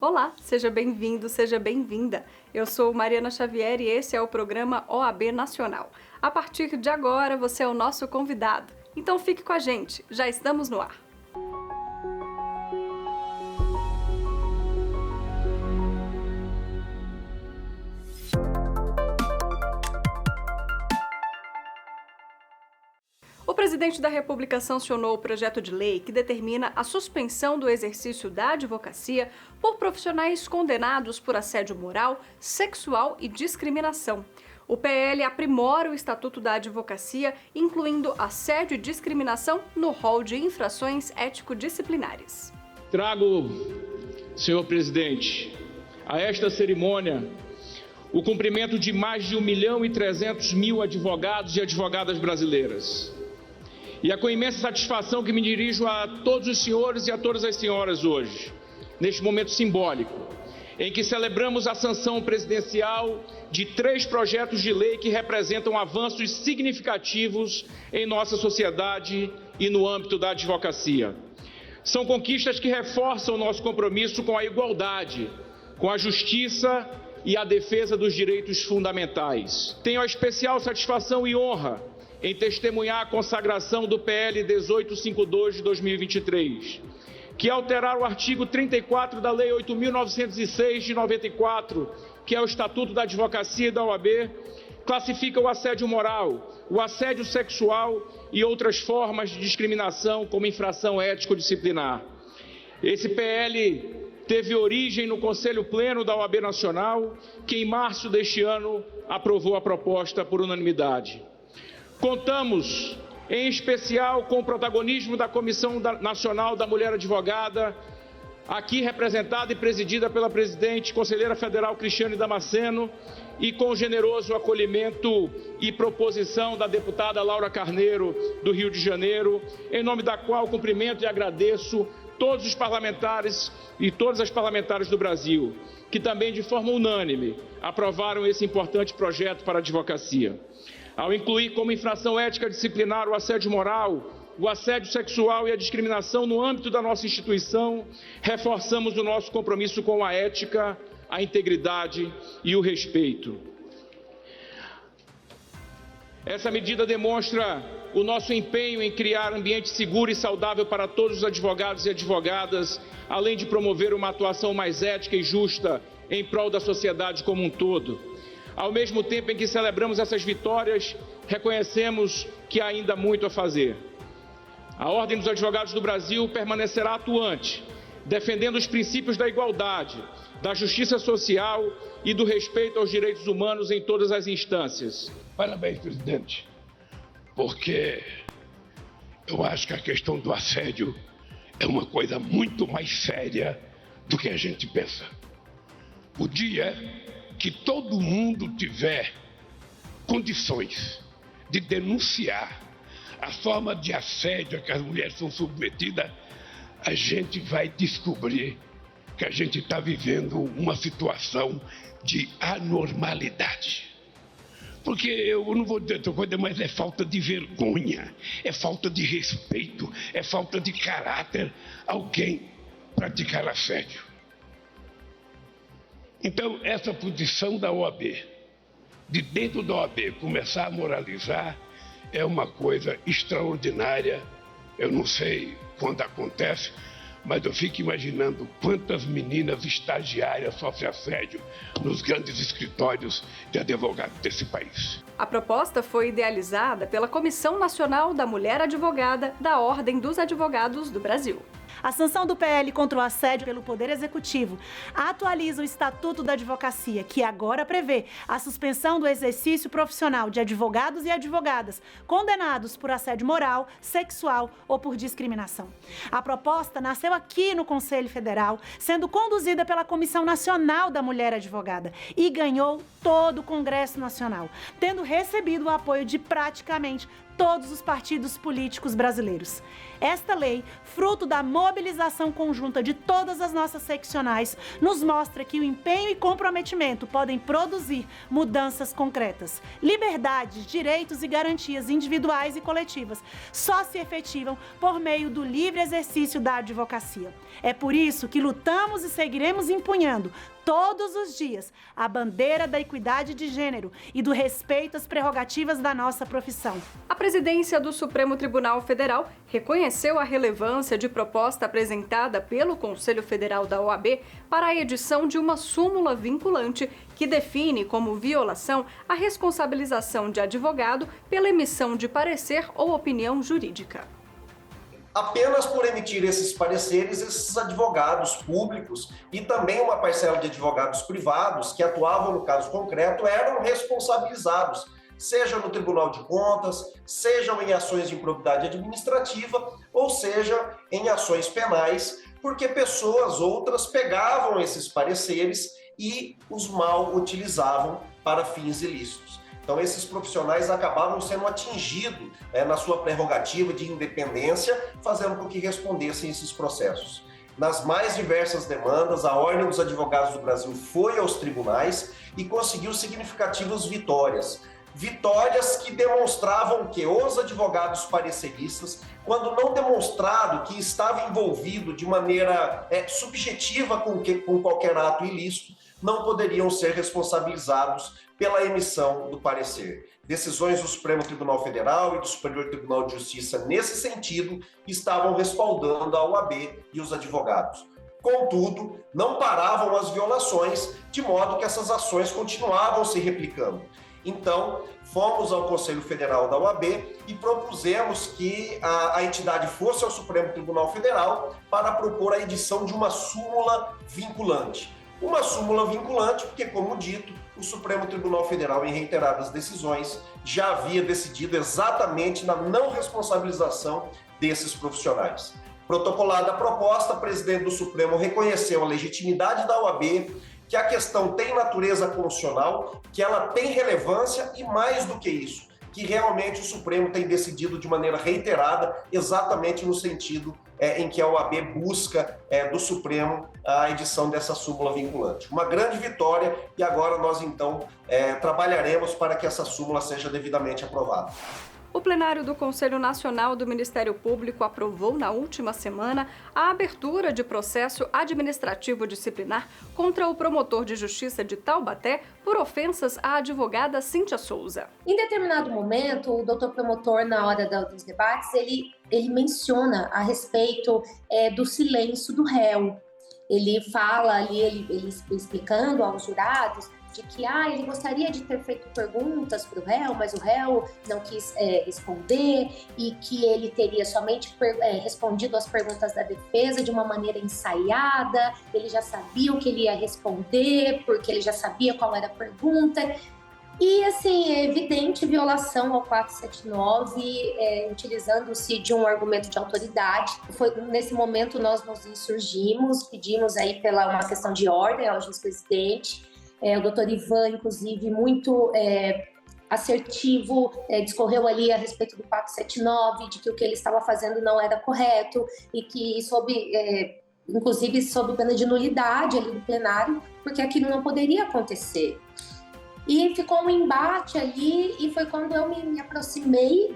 Olá, seja bem-vindo, seja bem-vinda. Eu sou Mariana Xavier e esse é o programa OAB Nacional. A partir de agora, você é o nosso convidado. Então fique com a gente, já estamos no ar. O presidente da República sancionou o projeto de lei que determina a suspensão do exercício da advocacia por profissionais condenados por assédio moral, sexual e discriminação. O PL aprimora o Estatuto da Advocacia, incluindo assédio e discriminação no rol de infrações ético-disciplinares. Trago, senhor presidente, a esta cerimônia o cumprimento de mais de 1.300.000 advogados e advogadas brasileiras. E é com imensa satisfação que me dirijo a todos os senhores e a todas as senhoras hoje, neste momento simbólico, em que celebramos a sanção presidencial de 3 projetos de lei que representam avanços significativos em nossa sociedade e no âmbito da advocacia. São conquistas que reforçam o nosso compromisso com a igualdade, com a justiça e a defesa dos direitos fundamentais. Tenho a especial satisfação e honra em testemunhar a consagração do PL 1852 de 2023, que alterar o artigo 34 da Lei 8.906 de 94, que é o Estatuto da Advocacia e da OAB, classifica o assédio moral, o assédio sexual e outras formas de discriminação como infração ético-disciplinar. Esse PL teve origem no Conselho Pleno da OAB Nacional, que em março deste ano aprovou a proposta por unanimidade. Contamos, em especial, com o protagonismo da Comissão Nacional da Mulher Advogada, aqui representada e presidida pela presidente, conselheira federal Cristiane Damasceno, e com o generoso acolhimento e proposição da deputada Laura Carneiro, do Rio de Janeiro, em nome da qual cumprimento e agradeço todos os parlamentares e todas as parlamentares do Brasil, que também, de forma unânime, aprovaram esse importante projeto para a advocacia. Ao incluir como infração ética disciplinar o assédio moral, o assédio sexual e a discriminação no âmbito da nossa instituição, reforçamos o nosso compromisso com a ética, a integridade e o respeito. Essa medida demonstra o nosso empenho em criar ambiente seguro e saudável para todos os advogados e advogadas, além de promover uma atuação mais ética e justa em prol da sociedade como um todo. Ao mesmo tempo em que celebramos essas vitórias, reconhecemos que há ainda muito a fazer. A Ordem dos Advogados do Brasil permanecerá atuante, defendendo os princípios da igualdade, da justiça social e do respeito aos direitos humanos em todas as instâncias. Parabéns, presidente, porque eu acho que a questão do assédio é uma coisa muito mais séria do que a gente pensa. O dia que todo mundo tiver condições de denunciar a forma de assédio a que as mulheres são submetidas, a gente vai descobrir que a gente está vivendo uma situação de anormalidade. Porque eu não vou dizer outra coisa, mas é falta de vergonha, é falta de respeito, é falta de caráter alguém praticar assédio. Então, essa posição da OAB, de dentro da OAB começar a moralizar, é uma coisa extraordinária. Eu não sei quando acontece, mas eu fico imaginando quantas meninas estagiárias sofrem assédio nos grandes escritórios de advogados desse país. A proposta foi idealizada pela Comissão Nacional da Mulher Advogada da Ordem dos Advogados do Brasil. A sanção do PL contra o assédio pelo Poder Executivo atualiza o Estatuto da Advocacia, que agora prevê a suspensão do exercício profissional de advogados e advogadas condenados por assédio moral, sexual ou por discriminação. A proposta nasceu aqui no Conselho Federal, sendo conduzida pela Comissão Nacional da Mulher Advogada e ganhou todo o Congresso Nacional, tendo recebido o apoio de praticamente todos os partidos políticos brasileiros. Esta lei, fruto da mobilização conjunta de todas as nossas seccionais, nos mostra que o empenho e comprometimento podem produzir mudanças concretas. Liberdades, direitos e garantias individuais e coletivas só se efetivam por meio do livre exercício da advocacia. É por isso que lutamos e seguiremos empunhando todos os dias a bandeira da equidade de gênero e do respeito às prerrogativas da nossa profissão. A presidência do Supremo Tribunal Federal reconheceu a relevância de proposta apresentada pelo Conselho Federal da OAB para a edição de uma súmula vinculante que define como violação a responsabilização de advogado pela emissão de parecer ou opinião jurídica. Apenas por emitir esses pareceres, esses advogados públicos e também uma parcela de advogados privados que atuavam no caso concreto eram responsabilizados, seja no Tribunal de Contas, sejam em ações de improbidade administrativa, ou seja, em ações penais, porque pessoas outras pegavam esses pareceres e os mal utilizavam para fins ilícitos. Então, esses profissionais acabavam sendo atingidos na sua prerrogativa de independência, fazendo com que respondessem esses processos. Nas mais diversas demandas, a Ordem dos Advogados do Brasil foi aos tribunais e conseguiu significativas vitórias. Vitórias que demonstravam que os advogados pareceristas, quando não demonstrado que estava envolvido de maneira subjetiva com qualquer ato ilícito, não poderiam ser responsabilizados pela emissão do parecer. Decisões do Supremo Tribunal Federal e do Superior Tribunal de Justiça, nesse sentido, estavam respaldando a OAB e os advogados. Contudo, não paravam as violações, de modo que essas ações continuavam se replicando. Então, fomos ao Conselho Federal da OAB e propusemos que a entidade fosse ao Supremo Tribunal Federal para propor a edição de uma súmula vinculante. Uma súmula vinculante porque, como dito, o Supremo Tribunal Federal, em reiteradas decisões, já havia decidido exatamente na não responsabilização desses profissionais. Protocolada a proposta, o presidente do Supremo reconheceu a legitimidade da OAB, que a questão tem natureza constitucional, que ela tem relevância e, mais do que isso, que realmente o Supremo tem decidido de maneira reiterada, exatamente no sentido em que a OAB busca do Supremo a edição dessa súmula vinculante. Uma grande vitória e agora nós, então, trabalharemos para que essa súmula seja devidamente aprovada. O plenário do Conselho Nacional do Ministério Público aprovou na última semana a abertura de processo administrativo disciplinar contra o promotor de justiça de Taubaté por ofensas à advogada Cíntia Souza. Em determinado momento, o doutor promotor, na hora dos debates, ele menciona a respeito do silêncio do réu. Ele fala ali, ele explicando aos jurados de que ele gostaria de ter feito perguntas para o réu, mas o réu não quis responder e que ele teria somente respondido as perguntas da defesa de uma maneira ensaiada, ele já sabia o que ele ia responder, porque ele já sabia qual era a pergunta. E, assim, é evidente violação ao 479, utilizando-se de um argumento de autoridade. Nesse momento, nós nos insurgimos, pedimos aí pela uma questão de ordem ao juiz-presidente. O doutor Ivan, inclusive, muito assertivo, discorreu ali a respeito do 479, de que o que ele estava fazendo não era correto e que, inclusive, sob pena de nulidade ali do plenário, porque aquilo não poderia acontecer. E ficou um embate ali e foi quando eu me aproximei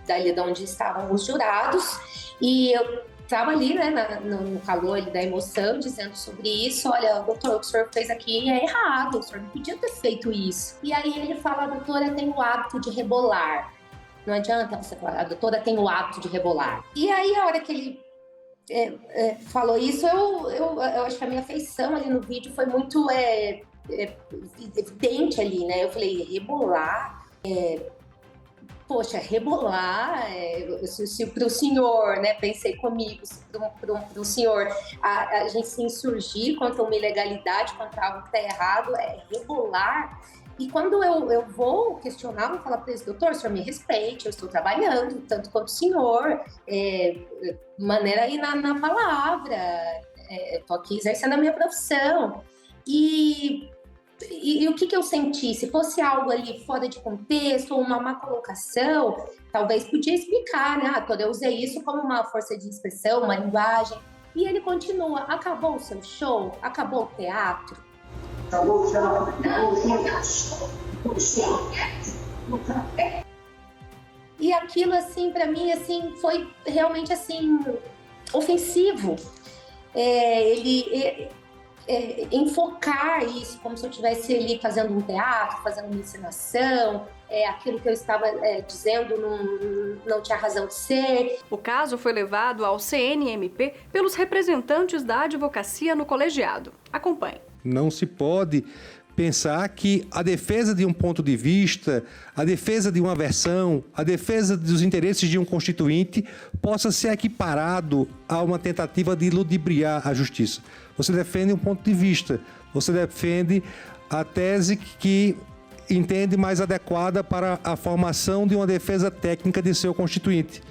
dali de onde estavam os jurados e eu estava ali, né, no calor ali da emoção, dizendo sobre isso. Olha, doutor, o que o senhor fez aqui é errado, o senhor não podia ter feito isso. E aí ele fala, a doutora tem o hábito de rebolar. Não adianta você falar, a doutora tem o hábito de rebolar. E aí, a hora que ele falou isso, eu acho que a minha feição ali no vídeo foi muito evidente ali, né? Eu falei, rebolar? Poxa, rebolar, se para o senhor, né, pensei comigo, se para o senhor a gente se insurgir contra uma ilegalidade, contra algo que está errado, rebolar. E quando eu vou questionar, vou falar para ele, doutor, o senhor me respeite, eu estou trabalhando, tanto quanto o senhor, maneira aí na palavra, estou aqui exercendo a minha profissão. E E o que eu senti? Se fosse algo ali fora de contexto ou uma má colocação, talvez podia explicar, né? Eu usei isso como uma força de expressão, uma linguagem. E ele continua: acabou o seu show? Acabou o teatro? Acabou o teatro, acabou o show. E aquilo, assim, para mim, assim, foi realmente, assim, ofensivo. Ele enfocar isso como se eu estivesse ali fazendo um teatro, fazendo uma encenação, aquilo que eu estava dizendo não tinha razão de ser. O caso foi levado ao CNMP pelos representantes da advocacia no colegiado. Acompanhe. Não se pode pensar que a defesa de um ponto de vista, a defesa de uma versão, a defesa dos interesses de um constituinte possa ser equiparado a uma tentativa de ludibriar a justiça. Você defende um ponto de vista, você defende a tese que entende mais adequada para a formação de uma defesa técnica de seu constituinte.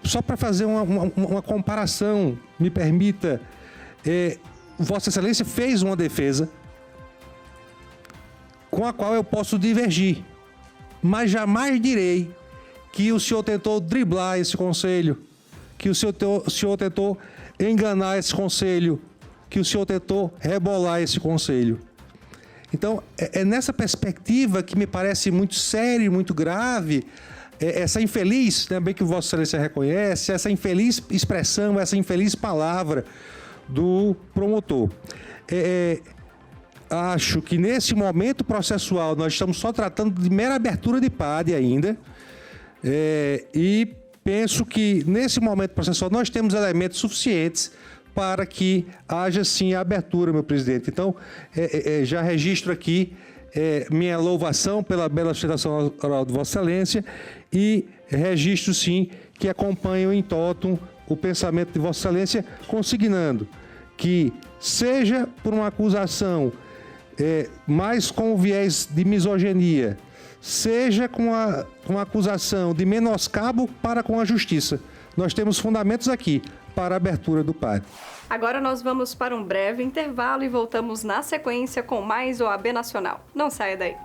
Só para fazer uma comparação, me permita, Vossa Excelência fez uma defesa com a qual eu posso divergir, mas jamais direi que o senhor tentou driblar esse conselho, que o senhor tentou enganar esse conselho, que o senhor tentou rebolar esse conselho. Então, é nessa perspectiva que me parece muito sério e muito grave essa infeliz, né, bem que Vossa Excelência reconhece, essa infeliz expressão, essa infeliz palavra do promotor. Acho que nesse momento processual nós estamos só tratando de mera abertura de PAD ainda, e penso que nesse momento processual nós temos elementos suficientes para que haja sim a abertura, meu presidente. Então, já registro aqui minha louvação pela bela sustentação oral de Vossa Excelência e registro sim que acompanho em totum o pensamento de Vossa Excelência, consignando que seja por uma acusação mais com viés de misoginia, seja com a acusação de menoscabo para com a justiça. Nós temos fundamentos aqui para a abertura do PAD. Agora nós vamos para um breve intervalo e voltamos na sequência com mais OAB Nacional. Não saia daí.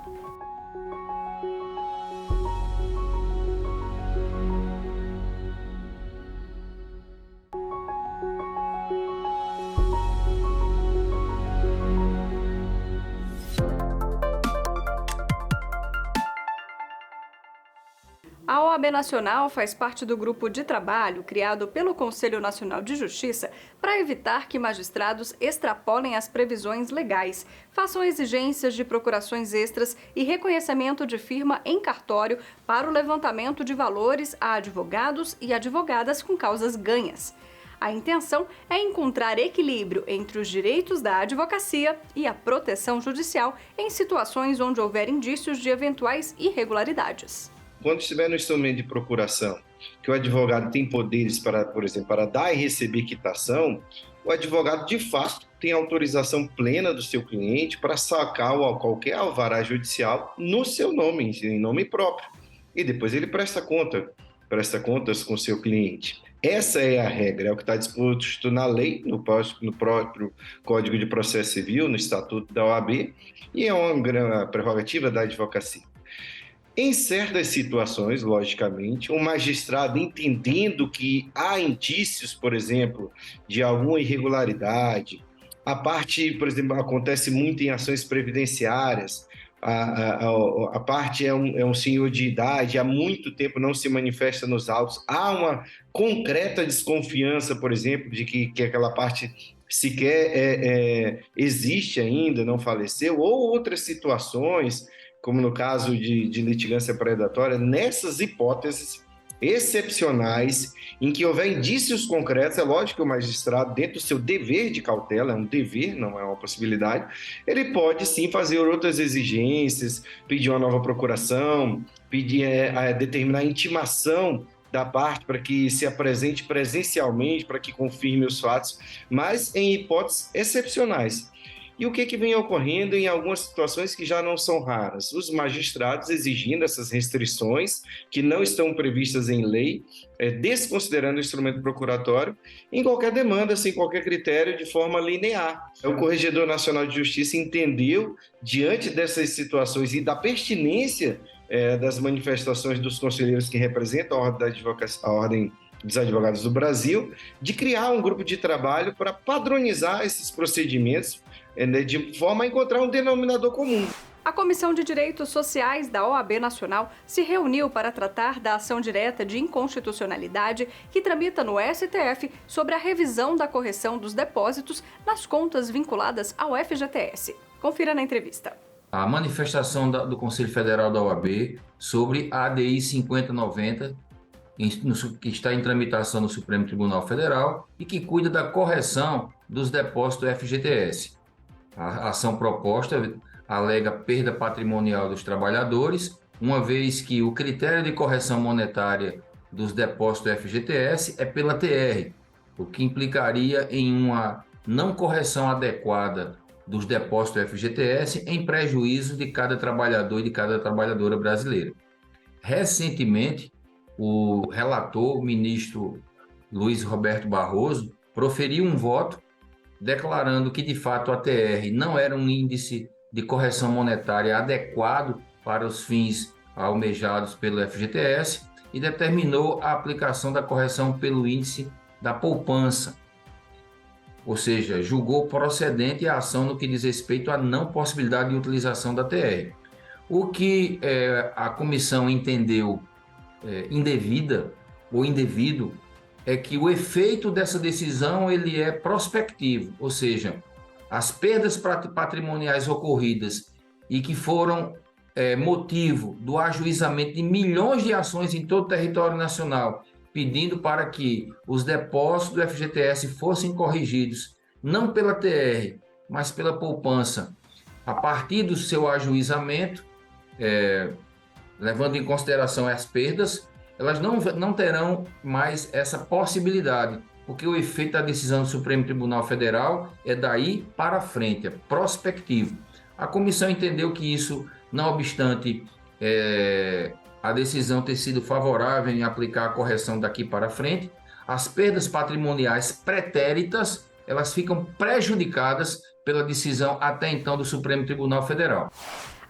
A OAB Nacional faz parte do grupo de trabalho criado pelo Conselho Nacional de Justiça para evitar que magistrados extrapolem as previsões legais, façam exigências de procurações extras e reconhecimento de firma em cartório para o levantamento de valores a advogados e advogadas com causas ganhas. A intenção é encontrar equilíbrio entre os direitos da advocacia e a proteção judicial em situações onde houver indícios de eventuais irregularidades. Quando estiver no instrumento de procuração, que o advogado tem poderes para, por exemplo, para dar e receber quitação, o advogado, de fato, tem autorização plena do seu cliente para sacar qualquer alvará judicial no seu nome, em nome próprio. E depois ele presta contas com o seu cliente. Essa é a regra, é o que está disposto na lei, no próprio Código de Processo Civil, no Estatuto da OAB, e é uma prerrogativa da advocacia. Em certas situações, logicamente, um magistrado entendendo que há indícios, por exemplo, de alguma irregularidade, a parte, por exemplo, acontece muito em ações previdenciárias, a parte é um senhor de idade, há muito tempo não se manifesta nos autos, há uma concreta desconfiança, por exemplo, de que aquela parte sequer existe ainda, não faleceu, ou outras situações, como no caso de litigância predatória, nessas hipóteses excepcionais, em que houver indícios concretos, é lógico que o magistrado, dentro do seu dever de cautela, é um dever, não é uma possibilidade, ele pode sim fazer outras exigências, pedir uma nova procuração, pedir determinar a intimação da parte para que se apresente presencialmente, para que confirme os fatos, mas em hipóteses excepcionais. E o que vem ocorrendo em algumas situações que já não são raras? Os magistrados exigindo essas restrições que não estão previstas em lei, desconsiderando o instrumento procuratório, em qualquer demanda, sem qualquer critério, de forma linear. O Corregedor Nacional de Justiça entendeu, diante dessas situações e da pertinência das manifestações dos conselheiros que representam a Ordem dos Advogados do Brasil, de criar um grupo de trabalho para padronizar esses procedimentos, de forma a encontrar um denominador comum. A Comissão de Direitos Sociais da OAB Nacional se reuniu para tratar da ação direta de inconstitucionalidade que tramita no STF sobre a revisão da correção dos depósitos nas contas vinculadas ao FGTS. Confira na entrevista. A manifestação do Conselho Federal da OAB sobre a ADI 5090, que está em tramitação no Supremo Tribunal Federal e que cuida da correção dos depósitos do FGTS. A ação proposta alega perda patrimonial dos trabalhadores, uma vez que o critério de correção monetária dos depósitos do FGTS é pela TR, o que implicaria em uma não correção adequada dos depósitos do FGTS em prejuízo de cada trabalhador e de cada trabalhadora brasileira. Recentemente, o relator, o ministro Luiz Roberto Barroso, proferiu um voto declarando que, de fato, a TR não era um índice de correção monetária adequado para os fins almejados pelo FGTS e determinou a aplicação da correção pelo índice da poupança, ou seja, julgou procedente a ação no que diz respeito à não possibilidade de utilização da TR. O que a comissão entendeu indevida ou indevido é que o efeito dessa decisão ele é prospectivo, ou seja, as perdas patrimoniais ocorridas e que foram motivo do ajuizamento de milhões de ações em todo o território nacional, pedindo para que os depósitos do FGTS fossem corrigidos, não pela TR, mas pela poupança, a partir do seu ajuizamento, levando em consideração as perdas, elas não terão mais essa possibilidade, porque o efeito da decisão do Supremo Tribunal Federal é daí para frente, é prospectivo. A comissão entendeu que isso, não obstante a decisão ter sido favorável em aplicar a correção daqui para frente, as perdas patrimoniais pretéritas, elas ficam prejudicadas pela decisão até então do Supremo Tribunal Federal.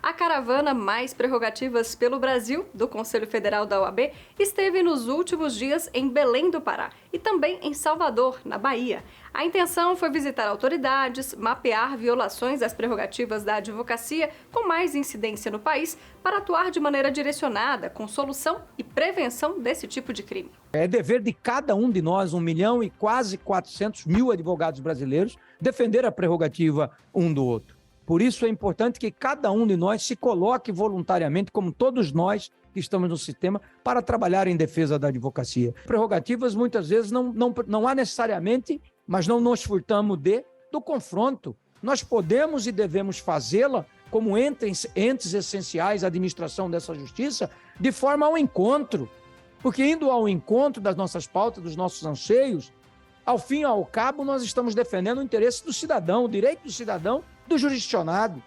A caravana Mais Prerrogativas pelo Brasil, do Conselho Federal da OAB, esteve nos últimos dias em Belém do Pará e também em Salvador, na Bahia. A intenção foi visitar autoridades, mapear violações às prerrogativas da advocacia com mais incidência no país para atuar de maneira direcionada com solução e prevenção desse tipo de crime. É dever de cada um de nós, 1 milhão e quase 400 mil advogados brasileiros, defender a prerrogativa um do outro. Por isso é importante que cada um de nós se coloque voluntariamente, como todos nós que estamos no sistema, para trabalhar em defesa da advocacia. Prerrogativas muitas vezes não há necessariamente, mas não nos furtamos do confronto. Nós podemos e devemos fazê-la como entes essenciais da administração dessa justiça, de forma ao encontro. Porque indo ao encontro das nossas pautas, dos nossos anseios, ao fim e ao cabo nós estamos defendendo o interesse do cidadão, o direito do cidadão, do jurisdicionado,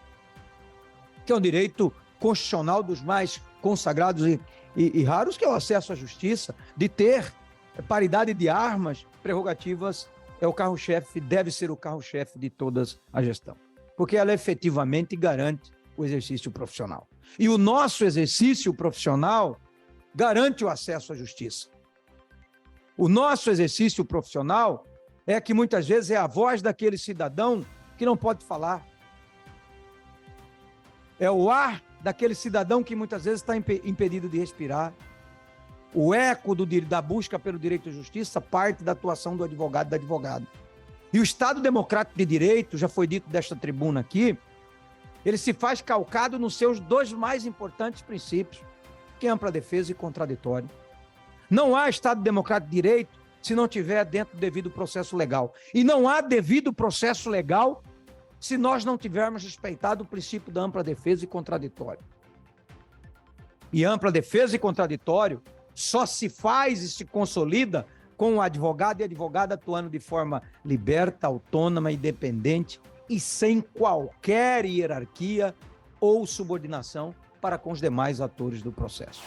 que é um direito constitucional dos mais consagrados e raros, que é o acesso à justiça, de ter paridade de armas, prerrogativas, é o carro-chefe, deve ser o carro-chefe de toda a gestão, porque ela efetivamente garante o exercício profissional. E o nosso exercício profissional garante o acesso à justiça. O nosso exercício profissional é que muitas vezes é a voz daquele cidadão que não pode falar. É o ar daquele cidadão que muitas vezes está impedido de respirar. O eco da busca pelo direito à justiça parte da atuação do advogado e da advogada. E o Estado Democrático de Direito, já foi dito desta tribuna aqui, ele se faz calcado nos seus dois mais importantes princípios, que é ampla defesa e contraditório. Não há Estado Democrático de Direito se não tiver dentro do devido processo legal. E não há devido processo legal se nós não tivermos respeitado o princípio da ampla defesa e contraditório. E ampla defesa e contraditório só se faz e se consolida com o advogado e a advogada atuando de forma liberta, autônoma, independente e sem qualquer hierarquia ou subordinação para com os demais atores do processo.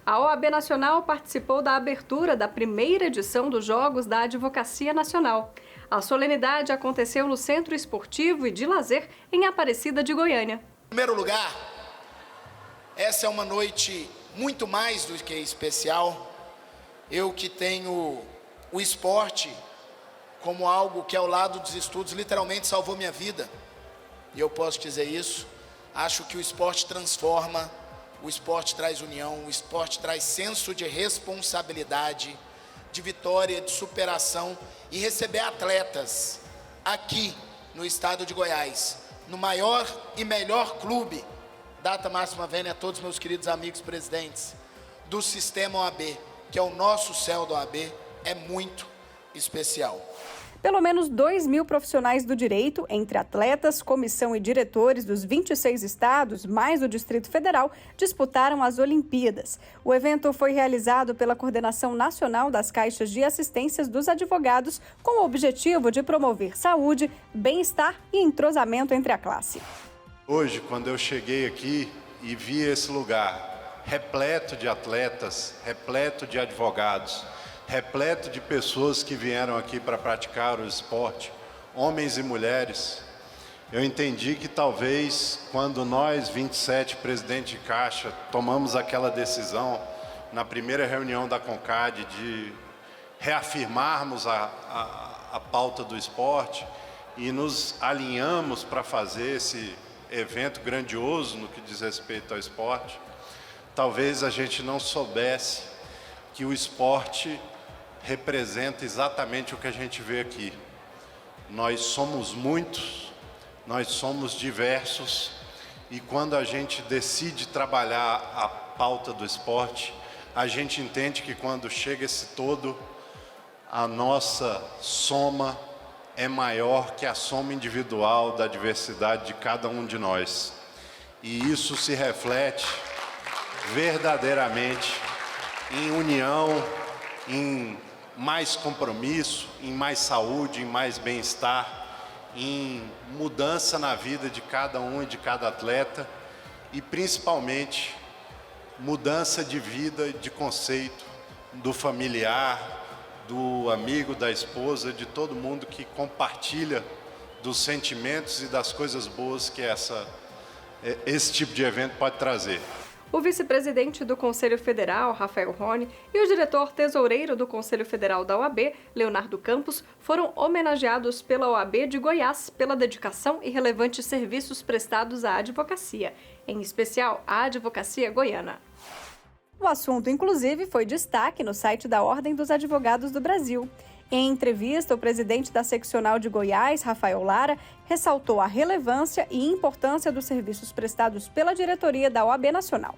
A OAB Nacional participou da abertura da primeira edição dos Jogos da Advocacia Nacional. A solenidade aconteceu no Centro Esportivo e de Lazer em Aparecida de Goiânia. Em primeiro lugar, essa é uma noite muito mais do que especial. Eu que tenho o esporte como algo que ao lado dos estudos literalmente salvou minha vida, e eu posso dizer isso, acho que o esporte transforma, o esporte traz união, o esporte traz senso de responsabilidade, de vitória, de superação, e receber atletas aqui no estado de Goiás, no maior e melhor clube, data máxima vênia a todos meus queridos amigos presidentes do Sistema OAB, que é o nosso céu da OAB, é muito especial. Pelo menos 2.000 profissionais do direito, entre atletas, comissão e diretores dos 26 estados, mais o Distrito Federal, disputaram as Olimpíadas. O evento foi realizado pela Coordenação Nacional das Caixas de Assistências dos Advogados, com o objetivo de promover saúde, bem-estar e entrosamento entre a classe. Hoje, quando eu cheguei aqui e vi esse lugar repleto de atletas, repleto de advogados, repleto de pessoas que vieram aqui para praticar o esporte, homens e mulheres, eu entendi que talvez quando nós, 27 presidentes de Caixa, tomamos aquela decisão na primeira reunião da CONCAD de reafirmarmos a pauta do esporte e nos alinhamos para fazer esse evento grandioso no que diz respeito ao esporte, talvez a gente não soubesse que o esporte representa exatamente o que a gente vê aqui. Nós somos muitos, nós somos diversos, e quando a gente decide trabalhar a pauta do esporte, a gente entende que quando chega esse todo, a nossa soma é maior que a soma individual da diversidade de cada um de nós. E isso se reflete verdadeiramente em união, em mais compromisso, em mais saúde, em mais bem-estar, em mudança na vida de cada um e de cada atleta e, principalmente, mudança de vida, de conceito do familiar, do amigo, da esposa, de todo mundo que compartilha dos sentimentos e das coisas boas que esse tipo de evento pode trazer. O vice-presidente do Conselho Federal, Rafael Rony, e o diretor tesoureiro do Conselho Federal da OAB, Leonardo Campos, foram homenageados pela OAB de Goiás pela dedicação e relevantes serviços prestados à advocacia, em especial à advocacia goiana. O assunto, inclusive, foi destaque no site da Ordem dos Advogados do Brasil. Em entrevista, o presidente da seccional de Goiás, Rafael Lara, ressaltou a relevância e importância dos serviços prestados pela diretoria da OAB Nacional.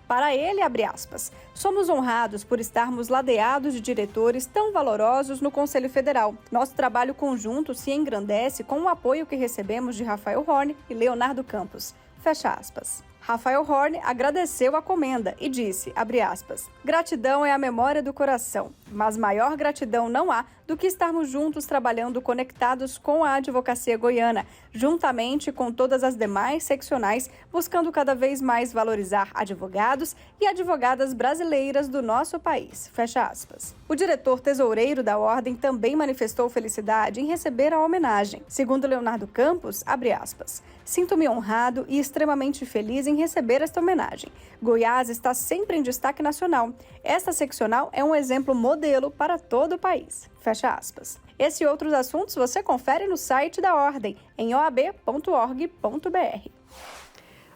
Para ele, abre aspas, somos honrados por estarmos ladeados de diretores tão valorosos no Conselho Federal. Nosso trabalho conjunto se engrandece com o apoio que recebemos de Rafael Rony e Leonardo Campos. Fecha aspas. Rafael Rony agradeceu a comenda e disse, abre aspas, gratidão é a memória do coração, mas maior gratidão não há do que estarmos juntos trabalhando conectados com a advocacia goiana, juntamente com todas as demais seccionais, buscando cada vez mais valorizar advogados e advogadas brasileiras do nosso país. Fecha aspas. O diretor tesoureiro da Ordem também manifestou felicidade em receber a homenagem. Segundo Leonardo Campos, abre aspas, sinto-me honrado e extremamente feliz em receber esta homenagem. Goiás está sempre em destaque nacional. Esta seccional é um exemplo modelo para todo o país. Fecha aspas. Esse e outros assuntos você confere no site da Ordem, em oab.org.br.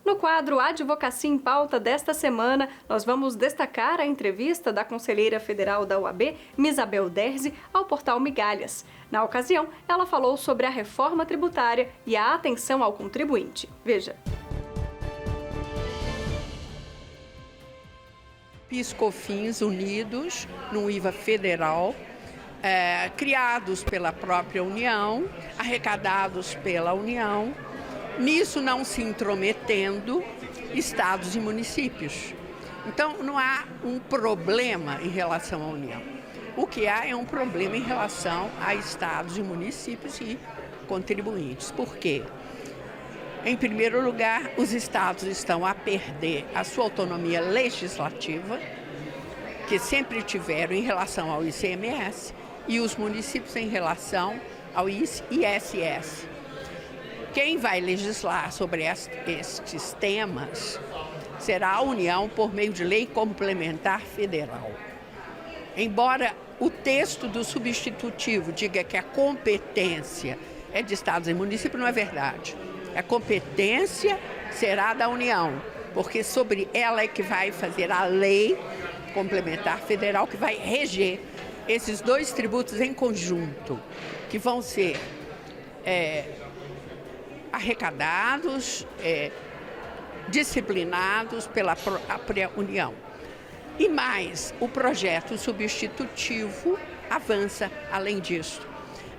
No quadro Advocacia em Pauta desta semana, nós vamos destacar a entrevista da conselheira federal da OAB, Misabel Derzi, ao portal Migalhas. Na ocasião, ela falou sobre a reforma tributária e a atenção ao contribuinte. Veja. PIS/COFINS unidos no IVA federal, criados pela própria União, arrecadados pela União, nisso não se intrometendo estados e municípios. Então, não há um problema em relação à União. O que há é um problema em relação a estados e municípios e contribuintes. Por quê? Em primeiro lugar, os estados estão a perder a sua autonomia legislativa, que sempre tiveram em relação ao ICMS, e os municípios em relação ao ISS. Quem vai legislar sobre estes temas será a União por meio de lei complementar federal. Embora o texto do substitutivo diga que a competência é de estados e municípios, não é verdade. A competência será da União, porque sobre ela é que vai fazer a lei complementar federal, que vai reger esses dois tributos em conjunto, que vão ser arrecadados, disciplinados pela própria União. E mais, o projeto substitutivo avança além disso.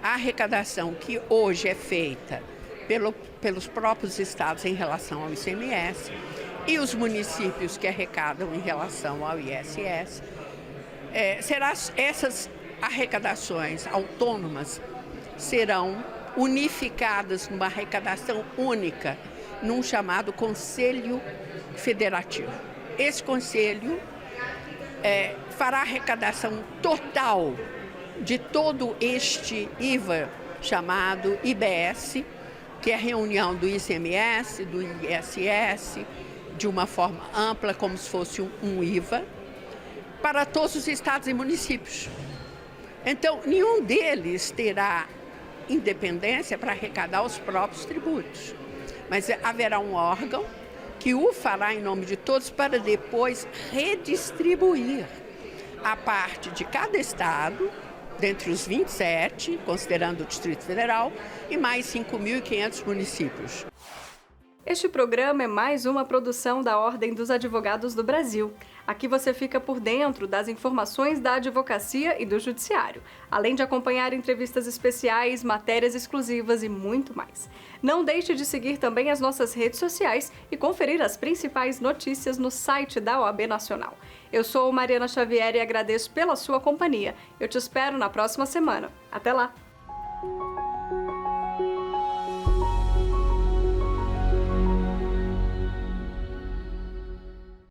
A arrecadação que hoje é feita pelos próprios estados em relação ao ICMS e os municípios que arrecadam em relação ao ISS, essas arrecadações autônomas serão unificadas numa arrecadação única, num chamado Conselho Federativo. Esse conselho fará arrecadação total de todo este IVA chamado IBS, que é a reunião do ICMS, do ISS, de uma forma ampla, como se fosse um IVA, para todos os estados e municípios. Então, nenhum deles terá independência para arrecadar os próprios tributos, mas haverá um órgão que o fará em nome de todos para depois redistribuir a parte de cada estado, dentre os 27, considerando o Distrito Federal, e mais 5.500 municípios. Este programa é mais uma produção da Ordem dos Advogados do Brasil. Aqui você fica por dentro das informações da advocacia e do judiciário, além de acompanhar entrevistas especiais, matérias exclusivas e muito mais. Não deixe de seguir também as nossas redes sociais e conferir as principais notícias no site da OAB Nacional. Eu sou Mariana Xavier e agradeço pela sua companhia. Eu te espero na próxima semana. Até lá!